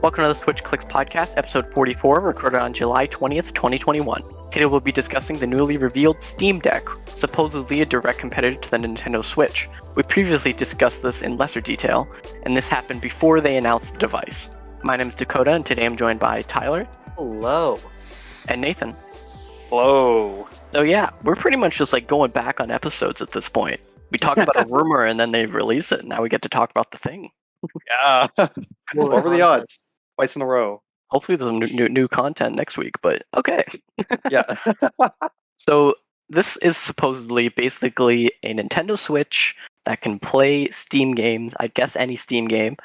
Welcome to the SwitchClicksPodcast, episode 44, recorded on July 20th, 2021. Today we'll be discussing the newly revealed Steam Deck, supposedly a direct competitor to the Nintendo Switch. We previously discussed this in lesser detail, and this happened before they announced the device. My name is Dakota, and today I'm joined by Tyler. Hello. And Nathan. Hello. So yeah, we're pretty much just like going back on episodes at this point. We talked about a rumor and then they release it, and now we get to talk about the thing. Yeah. More What were the content. odds? Twice in a row. Hopefully there's new content next week, but okay. Yeah. So this is supposedly basically a Nintendo Switch that can play Steam games, I guess any Steam game.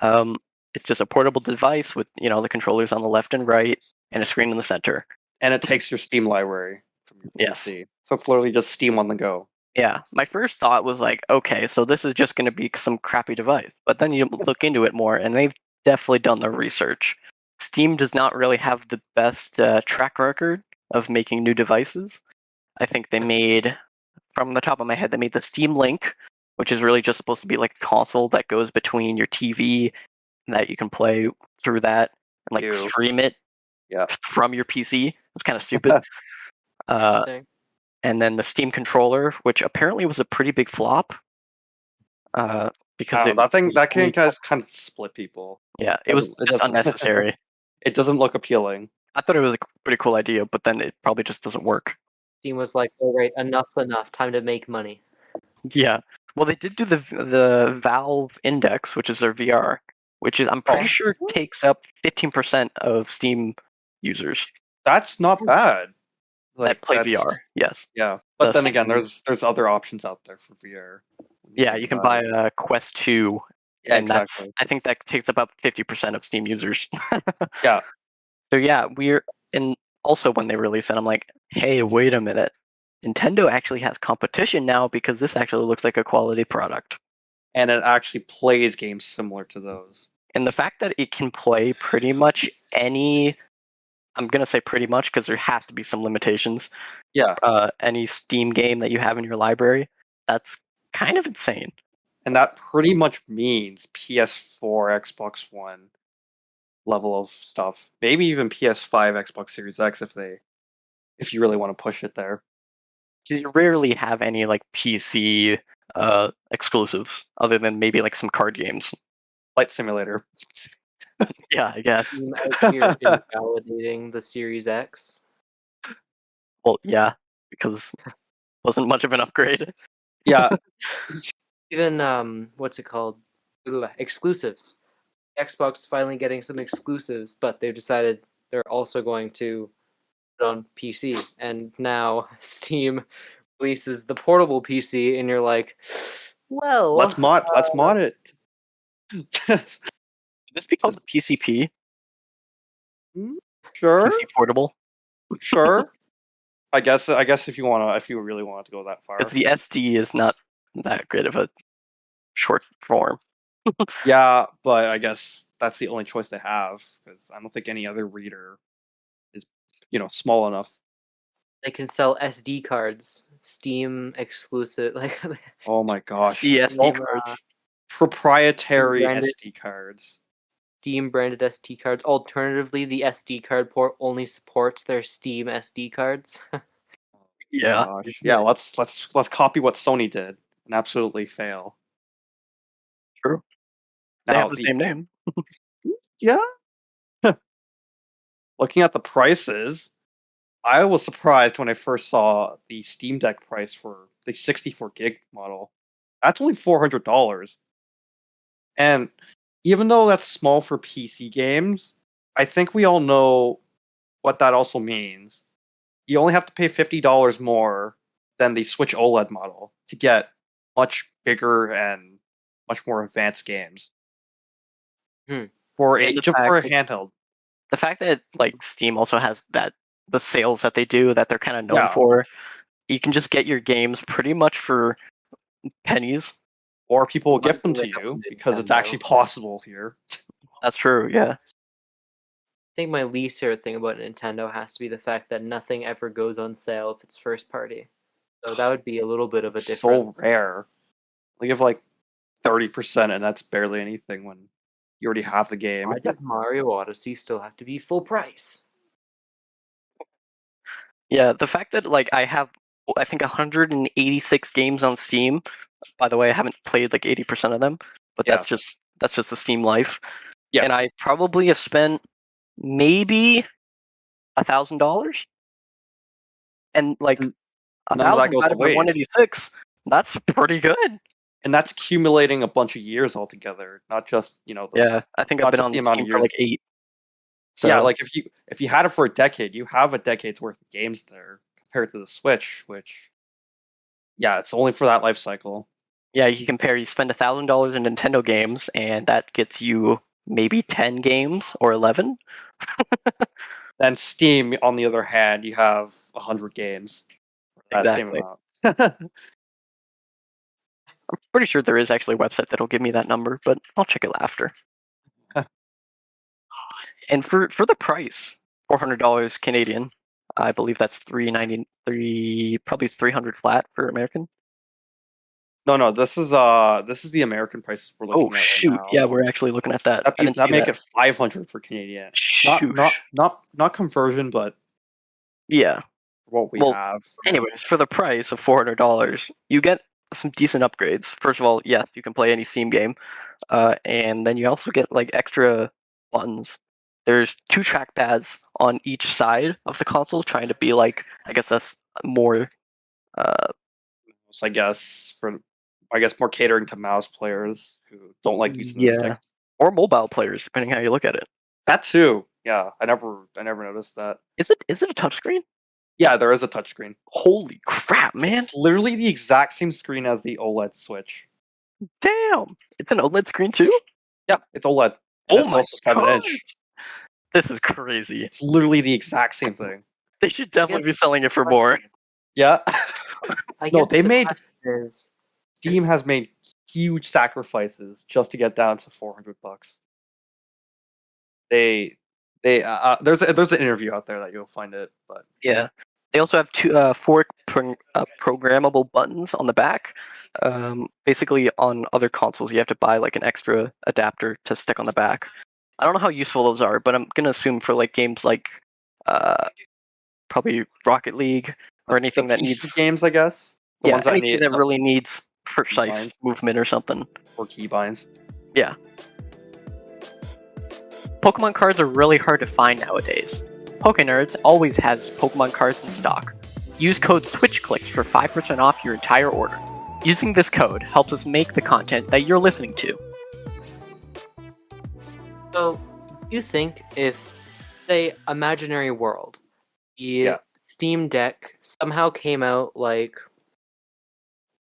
It's just a portable device with, the controllers on the left and right and a screen in the center. And it takes your Steam library from your Yes. PC. So it's literally just Steam on the go. Yeah, my first thought was like, okay, so this is just going to be some crappy device. But then you look into it more, and they've definitely done their research. Steam does not really have the best track record of making new devices. I think they made, from the top of my head, they made the Steam Link, which is really just supposed to be like a console that goes between your TV, that you can play through that and like Ew. stream it from your PC. It's kind of stupid. Interesting. And then the Steam controller, which apparently was a pretty big flop. Because that thing has kind of split people. Yeah, it was just unnecessary. It doesn't look appealing. I thought it was a pretty cool idea, but then it probably just doesn't work. Steam was like, all right, enough's enough. Time to make money. Yeah. Well, they did do the Valve Index, which is their VR, which is I'm pretty sure takes up 15% of Steam users That's not bad. that play VR. Yes. Yeah, but then again, there's other options out there for VR. Yeah, you can buy a Quest 2, Yeah, and exactly. I think that takes about 50% of Steam users. Yeah. So yeah, and also when they release it, I'm like, hey, wait a minute. Nintendo actually has competition now because this actually looks like a quality product. And it actually plays games similar to those. And the fact that it can play pretty much any, I'm going to say pretty much because there has to be some limitations. Yeah. Any Steam game that you have in your library, that's kind of insane. And that pretty much means PS4, Xbox One level of stuff. Maybe even PS5, Xbox Series X if you really want to push it there. Because you rarely have any like PC exclusives other than maybe like some card games. Flight Simulator. Yeah, I guess. Steam out here invalidating the Series X. Well, yeah, because it wasn't much of an upgrade. Yeah. Even what's it called? Exclusives. Xbox finally getting some exclusives, but they've decided they're also going to put it on PC. And now Steam releases the portable PC, and you're like, well, let's mod it. Would this be called the PCP? Sure. PC portable? Sure. I guess if you really want to go that far. Because the SD is not that great of a short form. Yeah, but I guess that's the only choice they have because I don't think any other reader is, small enough. They can sell SD cards, Steam exclusive, like. Oh my gosh! SD cards, proprietary branded SD cards. Steam branded SD cards. Alternatively, the SD card port only supports their Steam SD cards. Yeah. Gosh. Yeah. Let's copy what Sony did and absolutely fail. True. They have the same name. Yeah. Looking at the prices, I was surprised when I first saw the Steam Deck price for the 64 gig model. That's only $400. And even though that's small for PC games, I think we all know what that also means. You only have to pay $50 more than the Switch OLED model to get much bigger and much more advanced games. For a handheld. The fact that like Steam also has the sales that they do that they're kind of known for, you can just get your games pretty much for pennies. Or people will gift them to you because it's actually possible here. That's true, yeah. I think my least favorite thing about Nintendo has to be the fact that nothing ever goes on sale if it's first party. So that would be a little bit of a difference. So rare. They give like 30%, and that's barely anything when You already have the game. Why does Mario Odyssey still have to be full price? Yeah, the fact that like I have I think 186 games on Steam. By the way, I haven't played like 80% of them, but Yeah. that's just the Steam life. Yeah. And I probably have spent maybe $1,000, and like And a none of that thousand goes to divided by waste. 186. That's pretty good. And that's accumulating a bunch of years altogether, not just Yeah, I think I've not been just on the amount Steam of for like years. 8. Yeah, So like if you had it for a decade, you have a decade's worth of games there compared to the Switch, which yeah, it's only for that life cycle. yeah, you compare. You spend $1,000 in Nintendo games, and that gets you maybe 10 games or 11. Then Steam, on the other hand, you have 100 games for that same Exactly. amount. I'm pretty sure there is actually a website that'll give me that number, but I'll check it after. And for the price, $400 Canadian, I believe that's $393, probably 300 flat for American. No, this is the American prices we're Oh looking at right shoot! now. Yeah, we're actually looking at that. I didn't That see make that. it 500 for Canadian. Shoosh. Not conversion, but Yeah. what we Well, have. anyways, for the price of $400, you get some decent upgrades. First of all, yes, you can play any Steam game, and then you also get like extra buttons. There's 2 trackpads on each side of the console, trying to be like, I guess that's more. So I guess more catering to mouse players who don't like using the Yeah, sticks. or mobile players, depending how you look at it. That too. Yeah, I never noticed that. Is it a touchscreen? Yeah, there is a touchscreen. Holy crap, man! It's literally the exact same screen as the OLED Switch. Damn, it's an OLED screen too. Yeah, it's OLED, and Oh it's my also 7 inch. gosh, this is crazy. It's literally the exact same thing. They should definitely be selling it for more. Yeah. I No, guess the question is, Steam has made huge sacrifices just to get down to $400. They there's an interview out there that you'll find it, but Yeah. They also have 4 programmable buttons on the back. Basically, on other consoles, you have to buy like an extra adapter to stick on the back. I don't know how useful those are, but I'm gonna assume for like games like uh, probably Rocket League or the anything that PC needs, games, I guess, the yeah, ones that anything need that really needs precise keybinds movement or something. or keybinds. Yeah. Pokemon cards are really hard to find nowadays. PokeNerds always has Pokemon cards in stock. Use code SwitchClicks for 5% off your entire order. Using this code helps us make the content that you're listening to. so do you think if, say, Imaginary World, the Yeah. Steam Deck somehow came out like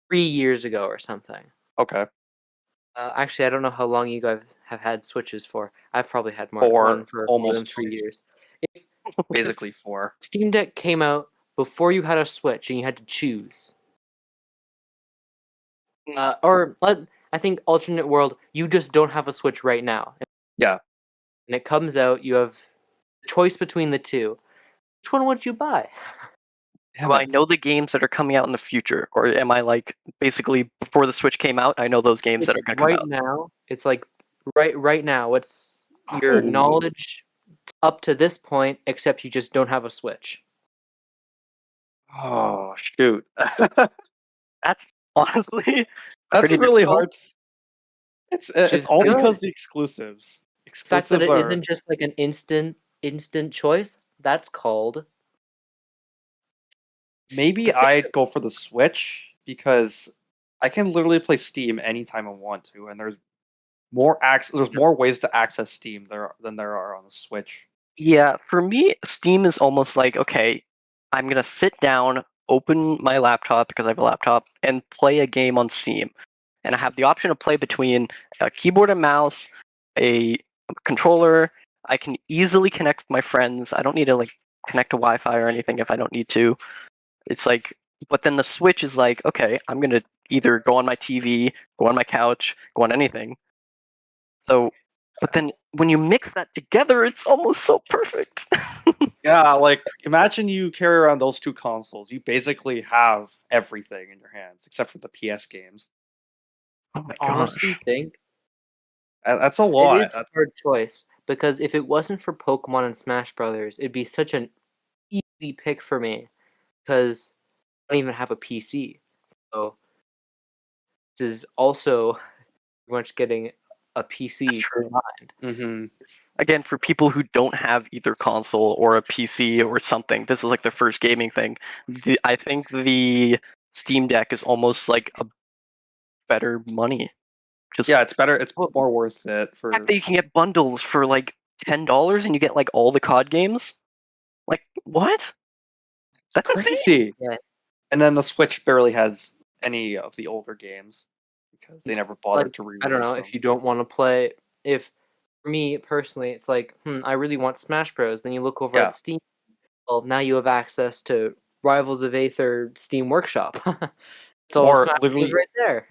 3 years ago or something? Okay. Actually, I don't know how long you guys have had Switches for. I've probably had Or one for more than almost 3 years. If basically 4. Steam Deck came out before you had a Switch and you had to choose, I think alternate world, you just don't have a Switch right now, Yeah. and it comes out, you have choice between the two. Which one would you buy? Do I know the games that are coming out in the future, or am I like basically before the Switch came out? I know those games that It's are going to come right out. now. It's like right now. What's your Oh. knowledge up to this point? Except you just don't have a Switch. Oh shoot. That's honestly That's pretty really difficult. hard. Which It's is all good. because the exclusives. The fact that Exclusives it are isn't just like an instant choice. That's called. maybe I'd go for the Switch because I can literally play Steam anytime I want to, and there's more ways to access Steam than there are on the Switch. Yeah, for me, Steam is almost like, okay, I'm gonna sit down, open my laptop because I have a laptop, and play a game on Steam. And I have the option to play between a keyboard and mouse, a controller. I can easily connect with my friends. I don't need to like connect to Wi-Fi or anything if I don't need to. It's like, but then the Switch is like, okay, I'm gonna either go on my TV, go on my couch, go on anything. So, but then when you mix that together, it's almost so perfect. Yeah, like imagine you carry around those two consoles. You basically have everything in your hands except for the PS games. Oh my I honestly gosh. think That's a It lot. is a hard choice because if it wasn't for Pokemon and Smash Brothers, it'd be such an easy pick for me because I don't even have a PC. So this is also pretty much getting a That's PC true. behind. Mm-hmm. Again, for people who don't have either console or a PC or something, this is like their first gaming thing. I think the Steam Deck is almost like a better money. Just Yeah, it's better. It's Well, more worth it the for. fact that you can get bundles for like $10 and you get like all the COD games. Like what? It's That's insane. crazy. Yeah. And then the Switch barely has any of the older games because they never bothered Like to I don't know re-release them. if you don't want to play. If for me personally, it's like, I really want Smash Bros. Then you look over Yeah. at Steam. Well, now you have access to Rivals of Aether Steam Workshop. So Or Smash Bros. literally, Right there.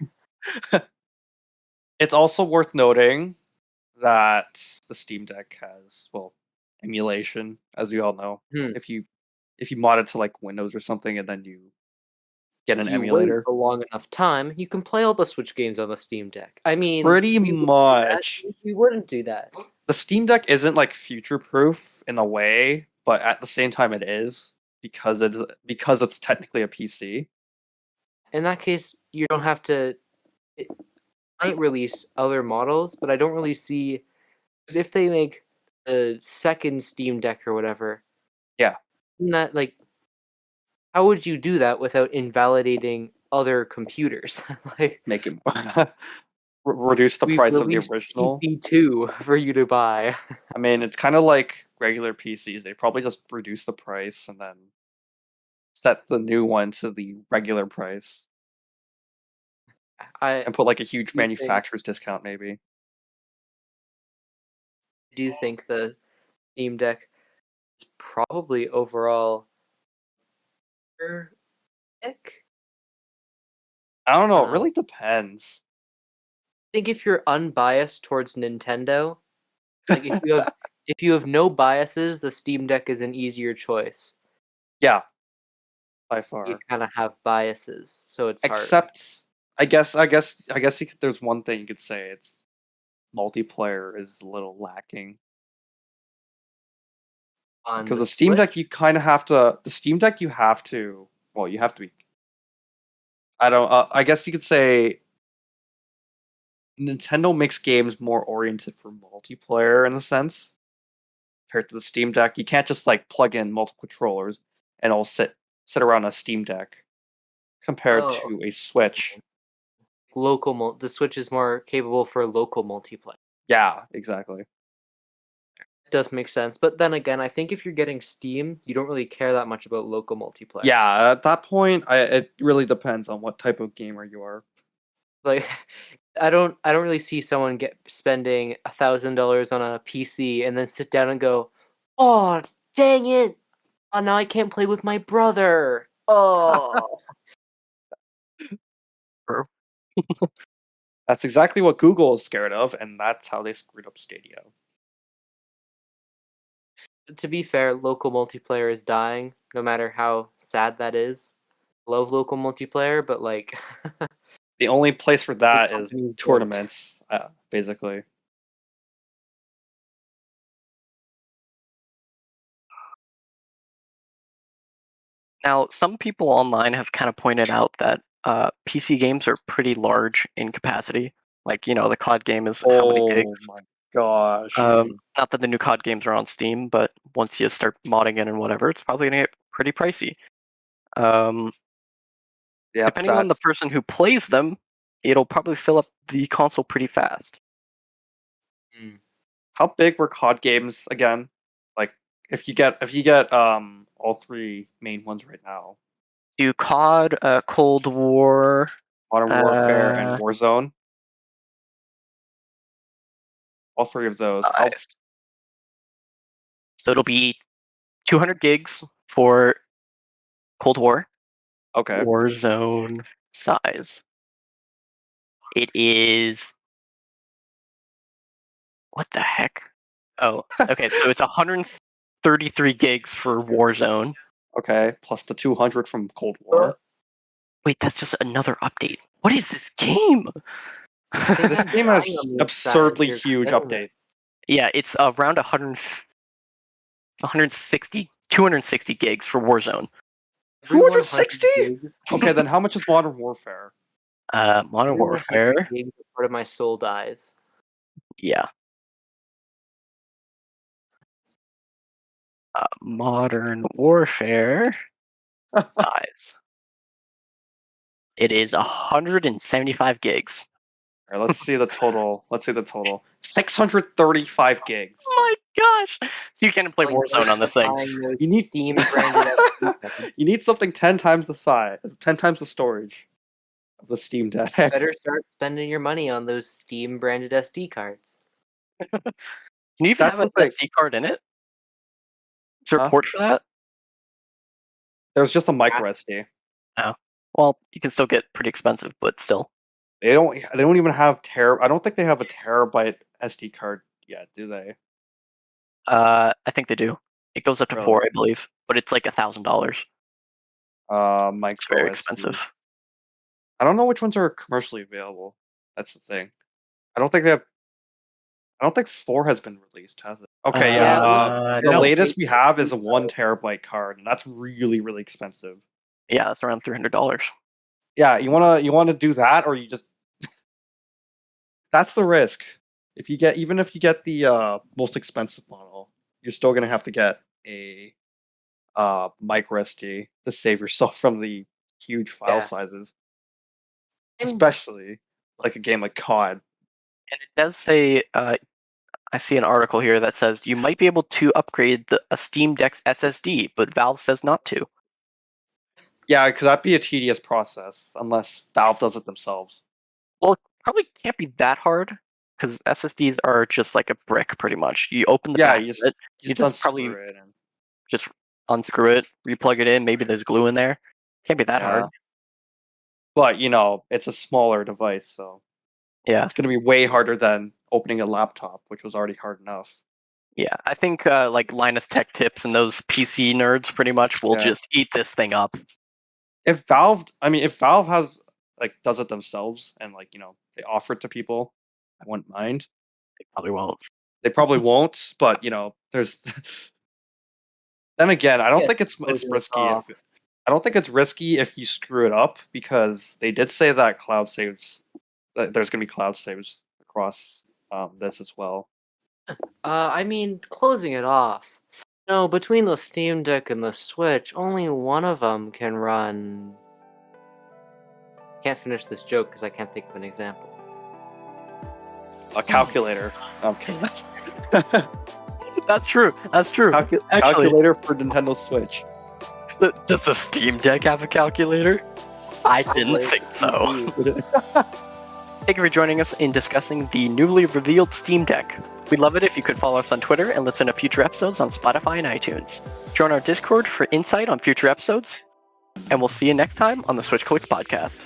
it's also worth noting that the Steam Deck has, well, emulation, as we all know. Hmm. If you mod it to like Windows or something, and then you get If an you wait emulator. a long enough time, you can play all the Switch games on the Steam Deck. I mean, Pretty we would do that. much. We wouldn't do that. The Steam Deck isn't like future proof in a way, but at the same time it is because it's technically a PC. In that case, you don't have to. It might release other models, but I don't really see because if they make a second Steam Deck or whatever, Yeah, isn't that like how would you do that without invalidating other computers? Like make it reduce the we've price of the released original. PC2 for you to buy. I mean, it's kind of like regular PCs. They probably just reduce the price and then set the new one to the regular price I and put like a huge do think manufacturer's discount maybe. do think the Steam Deck is probably overall better pick. I don't know, it Uh, really depends. I think if you're unbiased towards Nintendo, like if you have no biases, the Steam Deck is an easier choice. Yeah, by You far. kind of have biases, so it's hard. Except I guess there's one thing you could say, it's multiplayer is a little lacking. On Because the the Steam Switch, Deck you kind of have to the Steam Deck you have to well, you have to be I don't I guess you could say Nintendo makes games more oriented for multiplayer in a sense compared to the Steam Deck. You can't just like plug in multiple controllers and all sit around a Steam Deck compared oh, to a Switch. the Switch is more capable for local multiplayer. Yeah, exactly. It does make sense, but then again, I think if you're getting Steam, you don't really care that much about local multiplayer. Yeah, at that point, it really depends on what type of gamer you are. Like I don't really see someone spending $1,000 on a PC and then sit down and go, "Oh, dang it! Oh, now I can't play with my brother." Oh, Bro. That's exactly what Google is scared of, and that's how they screwed up Stadia. to be fair, local multiplayer is dying, no matter how sad that is. Love local multiplayer, but like The only place for the that is companies don't. tournaments, basically. Now, some people online have kind of pointed out that PC games are pretty large in capacity. Like, the COD game is how many Oh gigs? my gosh. Not that the new COD games are on Steam, but once you start modding it and whatever, it's probably gonna get pretty pricey. Um, Yep, Depending on the that's person who plays them, it'll probably fill up the console pretty fast. how big were COD games again? Like if you get all three main ones right now, Do COD, Cold War, Modern Warfare and uh, Warzone, all three of those. How size. So it'll be 200 gigs for Cold War, okay. Warzone size. It is what the heck? Oh, okay. So it's 133 gigs for Warzone. Okay, plus the 200 from Cold Uh, War. Wait, that's just another update. What is this game? This game has Dying on the inside, absurdly you're huge getting updates. Yeah, it's around 160, 260 gigs for Warzone. every 260? 100 gigs. Okay, then how much is Modern Warfare? Modern Every 100 Warfare. gigs, a part of my soul dies. Yeah. Modern Warfare size. It is 175 gigs. All right, let's see the total. 635 gigs. Oh my gosh! So you can't play Like, Warzone on this thing. buying those You need Steam branded SD. You need something 10 times the size, 10 times the storage of the Steam Deck. Better start spending your money on those Steam branded SD cards. Can you even That's have the an thing. SD card in it? Is there a Huh? port for that? There's just a micro SD. No. Well, you can still get pretty expensive, but still. They don't even have I don't think they have a terabyte SD card yet, do they? I think they do. It goes up to Really? 4, I believe, but it's like $1,000. It's Micro very SD. expensive. I don't know which ones are commercially available. That's the thing. I don't think 4 has been released, has it? Okay, yeah. The No. latest we have is a 1 terabyte card, and that's really, really expensive. Yeah, that's around $300. Yeah, you wanna do that, or you just that's the risk. Even if you get the most expensive model, you're still gonna have to get a micro SD to save yourself from the huge file Yeah. sizes. I'm- Especially like a game like COD. And it does say, I see an article here that says you might be able to upgrade a Steam Deck's SSD, but Valve says not to. Yeah, because that'd be a tedious process unless Valve does it themselves. Well, it probably can't be that hard because SSDs are just like a brick, pretty much. You open the Yeah, back you of just it, you just just unscrew probably it and just unscrew it, replug it in. Maybe there's glue in there. Can't be that hard. yeah. But it's a smaller device, so Yeah, it's gonna be way harder than opening a laptop, which was already hard enough. yeah. I think like Linus Tech Tips and those PC nerds pretty much will Yeah. just eat this thing up. If Valve has does it themselves and they offer it to people, I wouldn't mind. They probably won't. They probably won't, but there's then again, I don't Yes, think it's closing it risky off. I don't think it's risky if you screw it up, because they did say that there's going to be cloud saves across this as well. I mean, closing it off. No, between the Steam Deck and the Switch, only one of them can run. Can't finish this joke because I can't think of an example. A calculator. Okay. That's true. That's true. Actually, Calculator for Nintendo Switch. does the Steam Deck have a calculator? I didn't think so. Thank you for joining us in discussing the newly revealed Steam Deck. We'd love it if you could follow us on Twitter and listen to future episodes on Spotify and iTunes. Join our Discord for insight on future episodes, and we'll see you next time on the SwitchClicksPodcast.